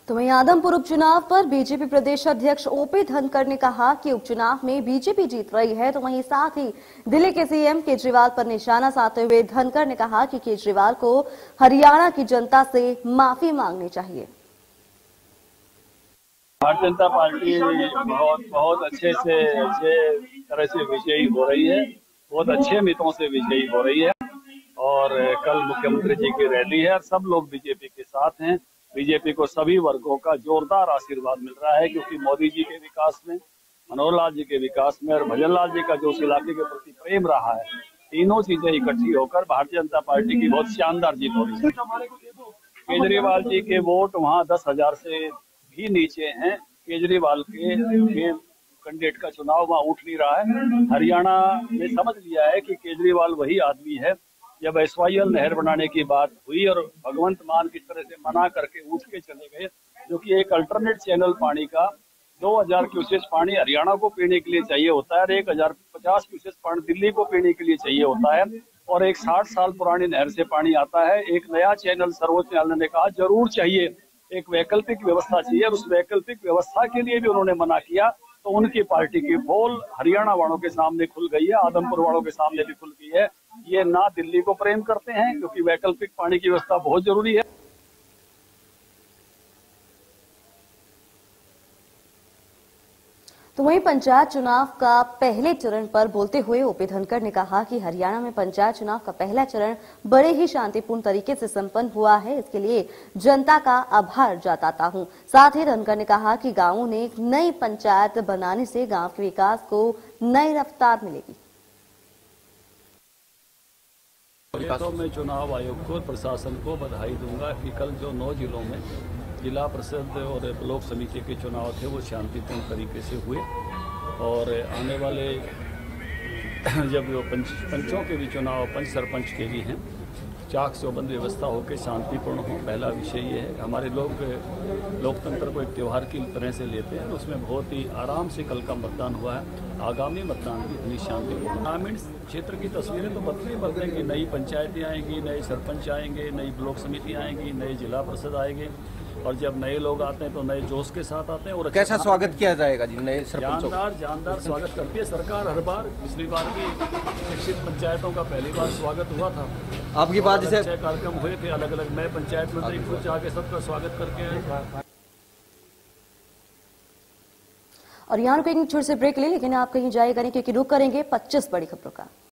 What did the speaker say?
तो वहीं आदमपुर उपचुनाव पर बीजेपी प्रदेश अध्यक्ष ओपी धनखड़ ने कहा कि उपचुनाव में बीजेपी जीत रही है। तो वहीं साथ ही दिल्ली के सीएम केजरीवाल पर निशाना साधते हुए धनखड़ ने कहा कि केजरीवाल को हरियाणा की जनता से माफी मांगनी चाहिए। भारतीय जनता पार्टी बहुत अच्छे तरह से विजयी हो रही है, बहुत अच्छे मितों से विजयी हो रही है। और कल मुख्यमंत्री जी की रैली है और सब लोग बीजेपी के साथ हैं। बीजेपी को सभी वर्गों का जोरदार आशीर्वाद मिल रहा है, क्योंकि मोदी जी के विकास में, मनोहर लाल जी के विकास में और भजन लाल जी का जो उस इलाके के प्रति प्रेम रहा है, तीनों चीजें इकट्ठी होकर भारतीय जनता पार्टी की बहुत शानदार जीत हो रही है। केजरीवाल जी के वोट वहाँ 10,000 से भी नीचे हैं। केजरीवाल के कैंडिडेट का चुनाव वहाँ उठ नहीं रहा है। हरियाणा में समझ लिया है कि केजरीवाल वही आदमी है। जब SYL नहर बनाने की बात हुई और भगवंत मान किस तरह से मना करके उठ के चले गए, जो कि एक अल्टरनेट चैनल पानी का 2000 क्यूसेक पानी हरियाणा को पीने के लिए चाहिए होता है और 1050 क्यूसेक पानी दिल्ली को पीने के लिए चाहिए होता है, और एक 60 साल पुरानी नहर से पानी आता है। एक नया चैनल सर्वोच्च न्यायालय ने कहा जरूर चाहिए, एक वैकल्पिक व्यवस्था चाहिए, और उस वैकल्पिक व्यवस्था के लिए भी उन्होंने मना किया। तो उनकी पार्टी की पोल हरियाणा वालों के सामने खुल गई है, आदमपुर वालों के सामने भी खुल गई है। ये ना दिल्ली को प्रेम करते हैं, क्योंकि वैकल्पिक पानी की व्यवस्था बहुत जरूरी है। तो वहीं पंचायत चुनाव का पहले चरण पर बोलते हुए ओपी धनखड़ ने कहा कि हरियाणा में पंचायत चुनाव का पहला चरण बड़े ही शांतिपूर्ण तरीके से संपन्न हुआ है। इसके लिए जनता का आभार जताता हूं। साथ ही धनखड़ ने कहा कि गांवों ने एक नई पंचायत बनाने से गांव के विकास को नई रफ्तार मिलेगी। तो मैं चुनाव आयोग को, प्रशासन को बधाई दूंगा कि कल जो 9 जिलों में जिला परिषद और ब्लॉक समिति के चुनाव थे वो शांतिपूर्ण तरीके से हुए, और आने वाले जब वो पंचों के भी चुनाव, पंच सरपंच के भी हैं, चाक चौबंद व्यवस्था होकर शांतिपूर्ण हो। पहला विषय ये है। हमारे लोग लोकतंत्र को एक त्यौहार की तरह से लेते हैं, उसमें बहुत ही आराम से कल का मतदान हुआ है। आगामी मतदान भी इतनी शांतिपूर्ण। ग्रामीण क्षेत्र की तस्वीरें तो बदलेंगी, नई पंचायतें आएंगी, नए सरपंच आएंगे, नई ब्लॉक समिति आएंगी, नए जिला परिषद आएंगे, और जब नए लोग आते हैं तो नए जोश के साथ आते हैं। और कैसा स्वागत किया जाएगा जी नए सरपंचों? जानदार स्वागत करती है सरकार हर बार। पिछली बार भी विकसित पंचायतों का पहली बार स्वागत हुआ था। आपकी बात जैसे कार्यक्रम हुए थे अलग अलग, मैं पंचायत मंत्री खुद जाके सबका स्वागत करके आए। और यहाँ रुकेंगे छोटे से ब्रेक ले, लेकिन आप कहीं जाएगा नहीं, क्योंकि रुक करेंगे 25 बड़ी खबरों का।